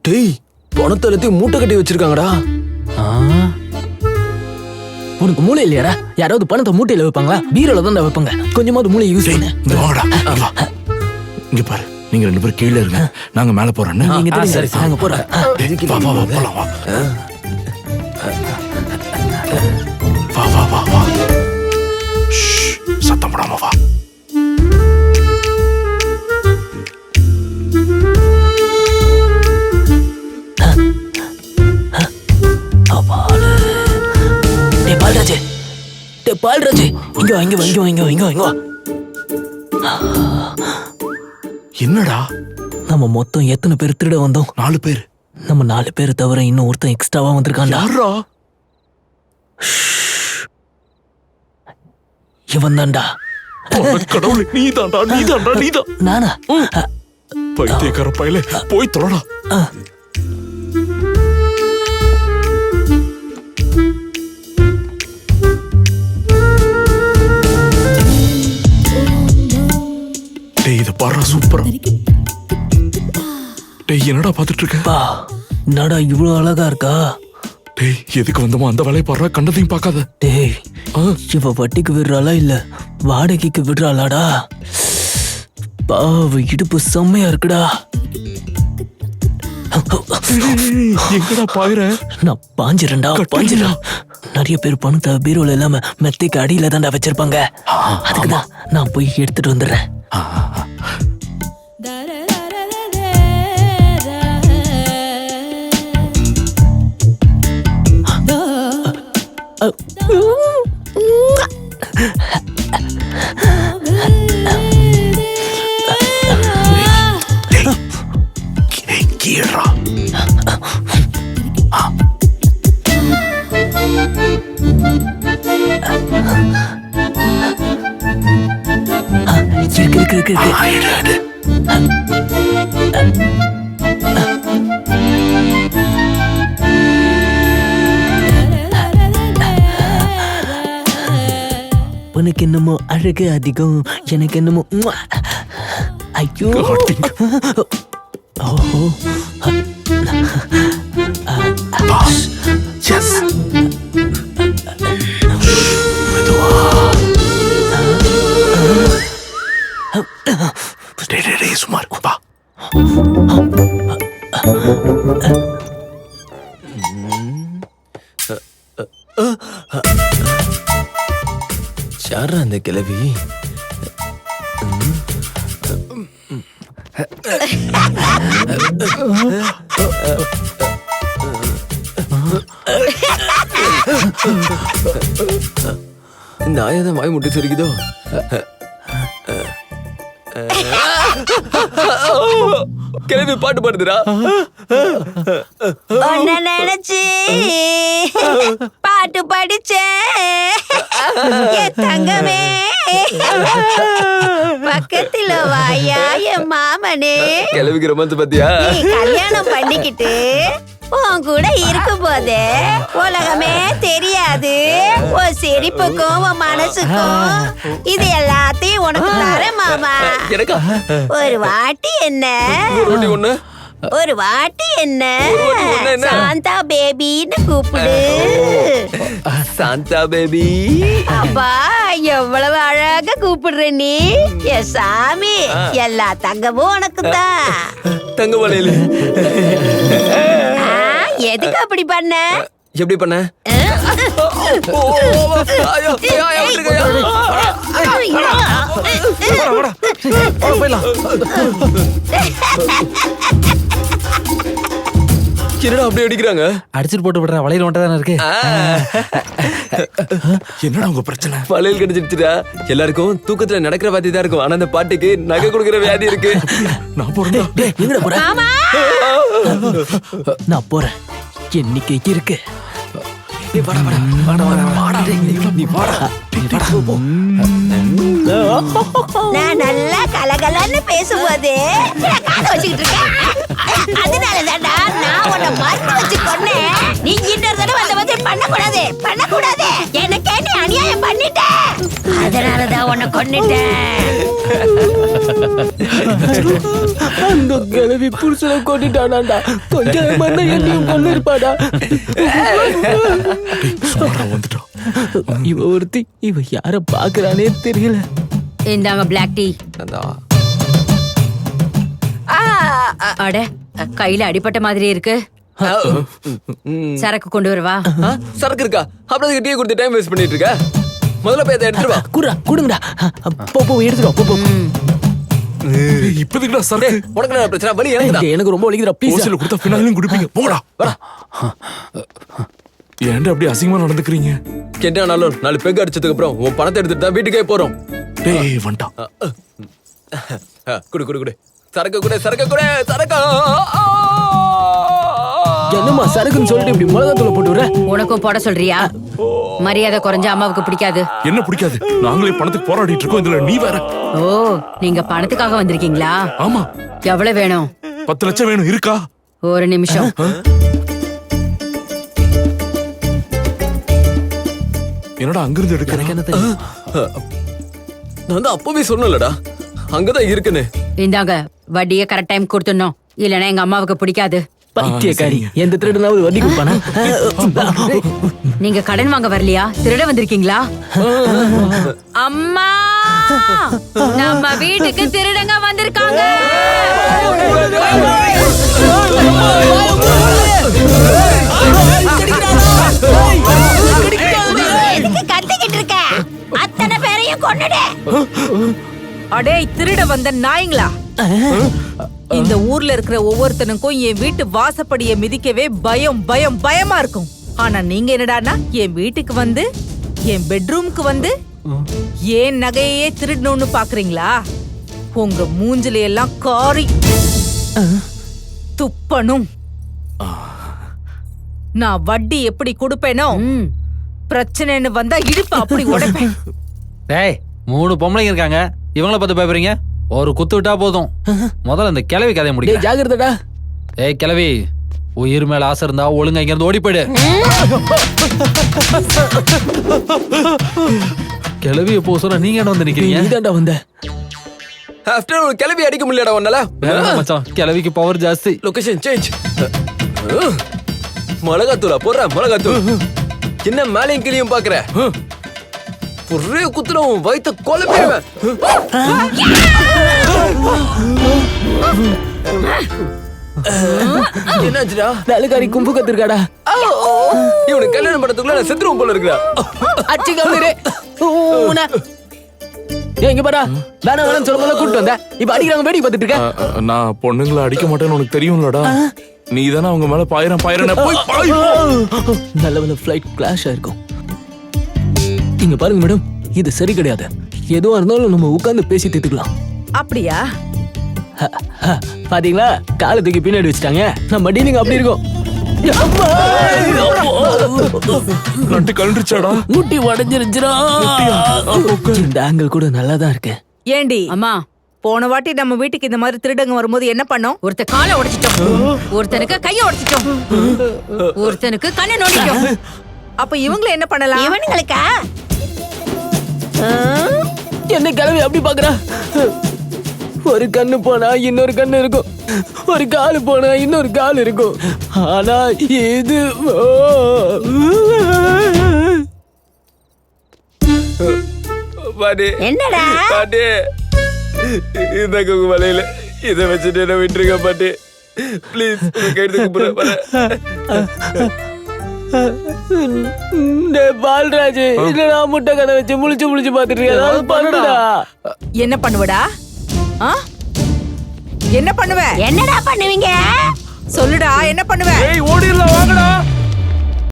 டேய் பணத்தை எல்லாத்தையும் மூட்டை கட்டி வச்சிருக்காங்கடா. உனக்கு மூளை இல்லையாடா? யாராவது பணத்தை மூட்டையில வைப்பாங்களா? பீரோல தான் வைப்பாங்க. கொஞ்சமாவது மூளை யூஸ் பண்ணு. இங்க பாரு, நீங்க 2 பேரும் கீழே இருங்க, நாங்க மேல போறோம். நீங்க சரி நாங்க போறோம். வா வா வா வா. சத்தம் போடாம வா. பால்ராஜ், இங்க வா. என்னடா நம்ம மொத்தம் எத்தனை பேர் திருட வந்தோம்? 4 பேர். நம்ம 4 பேர் தவிர இன்னும் ஒருத்தன் எக்ஸ்ட்ராவா வந்திருக்கான். யாரா? இவன் தான்டா. கடவுளே, நீதான். நானா? பைத்தியக்கார பயலே, போய் தொலைடா. டேய், இத பாரு, சூப்பரா. டேய், என்னடா பாத்துட்டு இருக்க? என்னடா இவ்வளவு அழகா இருக்கா? டேய், எதுக்கு வந்தோமோ அந்த வேலையை பாரு, கண்டதையும் பார்க்காத. டேய், இவ வட்டிக்கு விடுறாளா இல்ல வாடகைக்கு விடுறாளாடா? பாவ இடுப்பு செம்மையா இருக்குடா. எங்கடா பாக்குற? நான் பாஞ்சிரண்டா. நிறைய பேர் பணத்தை பீரோல இல்லாம மெத்தைக்கு அடியில தான்டா வச்சிருப்பாங்க. அதுக்குதான் நான் போய் எடுத்துட்டு வந்துடுறேன். கீழா இருக்கு. உனக்கு என்னமோ அழகு அதிகம், எனக்கு என்னமோ ஐயோ. ஓஹோ, சுமார் வா. யாரா அந்த கிழவி? நாயதான் வாய் முட்டி சிரிக்குதோ. கிழவி பாட்டு பாடுதுடா. உன்னை நினைச்சு பாட்டு படிச்சேன் என் தங்கமே, பக்கத்துல வாயா என் மாமனே. கிழவிக்கு ரொமான்ஸ் பாத்தியா? நீ கல்யாணம் பண்ணிக்கிட்டு உன் கூட இருக்கும் போதே உலகமே தெரியாது. உன் சிரிப்புக்கும் உன் மனசுக்கும் இது எல்லாத்தையும் உனக்கு தர மாமா. ஒரு வாட்டி என்ன சாந்தா பேபின்னு கூப்பிடு. சாந்தா பேபி. அப்பா, எவ்வளவு அழகா கூப்பிடுற நீ. என் சாமி, எல்லா தங்கமும் உனக்கு தான். தங்க வளையல். எதுக்கு அப்படி பண்ண? எப்படி பண்ண? என்னடா அப்படி அடிக்கிறாங்க? அடிச்சுட்டு போட்டு விடுற வளையல் மட்டும் தானே இருக்கு. என்னடா உங்க பிரச்சனை? வளையல் கிடைச்சிருச்சுடா. எல்லாருக்கும் தூக்கத்துல நடக்கிற வியாதி தான் இருக்கும், ஆனா அந்த பாட்டுக்கு நகை கொடுக்கிற வியாதி இருக்கு. நான் போறேன். எங்கடா போற? நான் போறேன். எண்ணிக்கை இருக்கு. நான் நல்லா கலகலன்னு பேசும்போது வச்சுக்கிட்டு இருக்கேன். அதனாலதான்டா நான் உன்னை மருந்து வச்சு கொன்னேன். நீ இன்னொரு தடவை அந்த மாதிரி பண்ணக்கூடாது. எனக்கே நீ அநியாயம் பண்ணிட்ட. அதனாலதான் உன்னை கொன்னுட்டேன். அந்த கிழவி புருஷனை கொண்டுட்டானாண்டா. கொஞ்சம் மண்ணை என்னையும் கொண்டு இருப்பாடா. வந்துட்டோம். இவ ஒருத்தி, இவ யார பாக்குறானே தெரியல. இந்தாங்க பிளாக் டீ. அட, கையில அடிபட்ட மாதிரி இருக்கு. சரக்கு கொண்டு வரவா? சரக்கு இருக்கா? அப்புறம் டீ கொடுத்து டைம் வேஸ்ட் பண்ணிட்டு இருக்க. முதல்ல போய் அதை எடுத்துட்டு வா. குடுறா, குடுங்கடா. போ எடுத்துட்டு வா. போ. இப்போதைக்கு சரக்கு உனக்கு என்ன பிரச்சனை? வலி ஏங்குதா? எனக்கு ரொம்ப வலிக்குதுடா. ப்ளீஸ். ஓசில கொடுத்தா பின்னாலும் குடிப்பீங்க. போடா. ஏன்டா அப்படி அசிங்கமா நடந்துக்கிறீங்க? கேட்டானாலும் 4 பெக் அடிச்சதுக்கு அப்புறம் உன் பணத்தை எடுத்துட்டு தான் வீட்டுக்கே போறோம். டேய் வந்துட்டான். குடு குடு குடு. சரக்கு குடு, சரக்கு குடு, சரக்கு. என்னம்மா சரக்குன்னு சொல்லிட்டு இப்படி மிளகாத்தூளை போட்டு விடுற? உனக்கும் போட சொல்றியா? மரியாதை குறைஞ்ச அம்மாவுக்கு பிடிக்காது. என்ன பிடிக்காது? நாங்களே பணத்துக்கு போராடிட்டு இருக்கோம். இதுல நீ வேற. ஓ, நீங்க பணத்துக்காக வந்திருக்கீங்களா? ஆமா. எவ்வளவு வேணும்? 10 லட்சம் வேணும். இருக்கா? ஒரு நிமிஷம். என்னடா அங்கிருந்து எடுக்கிறேன்? நான் தான் அப்பவே சொன்னலடா, அங்கதான் இருக்குன்னு. இந்தாங்க, வட்டியை கரெக்ட் டைம் கொடுத்துடணும். இல்லனா எங்க அம்மாவுக்கு பிடிக்காது. பைத்தியக்காரி. எந்த திருடனாவது வட்டி கொடுப்பானா? நீங்க கடன் வாங்க வரலையா? திருட வந்திருக்கீங்களா? அம்மா, நம்ம வீட்டுக்கு திருடங்க வந்திருக்காங்க. எதுக்கு கத்திக்கிட்டு இருக்க? அத்தனை பேரையும் கொன்னுடு. அடே திருட வந்த நாய்ங்களா! இந்த ஊர்ல இருக்கிற ஒவ்வொருத்தனுக்கும் என் வீட்டு வாசப்படியை மிதிக்கவே பயம் பயம் பயமா இருக்கும். ஆனா நீங்க என்னடான்னா என் வீட்டுக்கு வந்து என் பெட்ரூமுக்கு வந்து ஏன் நகையே திருடணும்னு பாக்குறீங்களா? உங்க மூஞ்சில எல்லாம் காரி துப்பணும். நான் வட்டி எப்படி கொடுப்பேனோ, பிரச்சனைன்னு வந்தா இடுப்பு அப்படி உடைப்பேன். டேய், 3 பொம்பளைங்க இருக்காங்க. இவங்கள பார்த்து பயப்படுறீங்க? ஒரு குத்து விட்டா போதும். முதல்ல இந்த கிழவி கதையை முடிக்க. ஜாகிரதடா. ஏய் கிழவி, உயிர் மேல ஆசை இருந்தா ஒழுங்கா இங்க இருந்து ஓடி போயிடு. கிழவிய போ சொன்னா நீங்க என்ன வந்து நிக்கிறீங்க? நீதான்டா வந்த. ஆஃப்டர் ஒரு கிளவி அடிக்க முடியலடா உன்னால. வேணாம் மச்சான், கிழவிக்கு பவர் ஜாஸ்தி. Location change. மிளகாத்தூளா போடுற? மிளகாத்தூள் என்ன மேலையும் கிளியும் பாக்குற? ஒரே குத்துல உன் வயித்த கொலைப்பேன். என்னாச்சுடா? வேலைக்காரி கும்பு கத்திருக்காடா. இவனுக்கு கல்யாணம் பண்றதுக்குள்ள நான் செத்துருவோம் போல இருக்கிறா. அச்சி கவுனரே. இங்க பாரா. வேணாம் சொல்ல கூட்டு வந்த. இப்ப அடிக்கிறாங்க, வேடிக்கை பார்த்துட்டு இருக்க. நான் பொண்ணுங்களை அடிக்க மாட்டேன்னு உனக்கு தெரியும்லடா. நீ தானே அவங்க மேல பாயிரம் போய் பாய். நல்ல ஃபிளைட் கிளாஷ் ஆயிருக்கும். இங்க பாருங்க மேடம், இது சரி கிடையாது. எதுவா இருந்தாலும் நம்ம உட்கார்ந்து பேசி தீர்த்துக்கலாம். அப்படியா? பாத்தீங்களா, காலை தூக்கி பின்னாடி வச்சுட்டாங்க. நம்ம டீலிங் அப்படி இருக்கும். நட்டு கழண்டுச்சாடா. முட்டி உடைஞ்சிருச்சுடா. இந்த ஆங்கிள் கூட நல்லா தான் இருக்கு. ஏண்டி அம்மா, போன வாட்டி நம்ம வீட்டுக்கு இந்த மாதிரி திருடங்க வரும்போது என்ன பண்ணோம்? ஒருத்த காலை உடைச்சிட்டோம், ஒருத்தனுக்கு கைய உடைச்சிட்டோம், ஒருத்தனுக்கு கண்ணை நோண்டிட்டோம். அப்ப இவங்கள என்ன பண்ணலாம்? இவனுங்களுக்கா? என்ன கிளவி அப்படி பாக்குறா? ஒரு கண்ணு போனா இன்னொரு கண்ணு இருக்கும், ஒரு காலு போனா இன்னொரு கால் இருக்கும். ஆனா இது என்னடா? பாட்டி, இந்த குங்கு மலையில இதை வச்சுட்டு என்ன விட்டுருங்க பாட்டி. பிளீஸ் கைது. பால்ராஜ், இல்லடா முட்டை கதை வச்சு முழிச்சு பாத்துட்டு ஏதாவது பண்ணுடா. என்ன பண்ணுவடா? என்ன பண்ணுவ? என்னடா பண்ணுவீங்க? சொல்லுடா, என்ன பண்ணுவ? ஏய் ஓடிடலாம் வாங்கடா.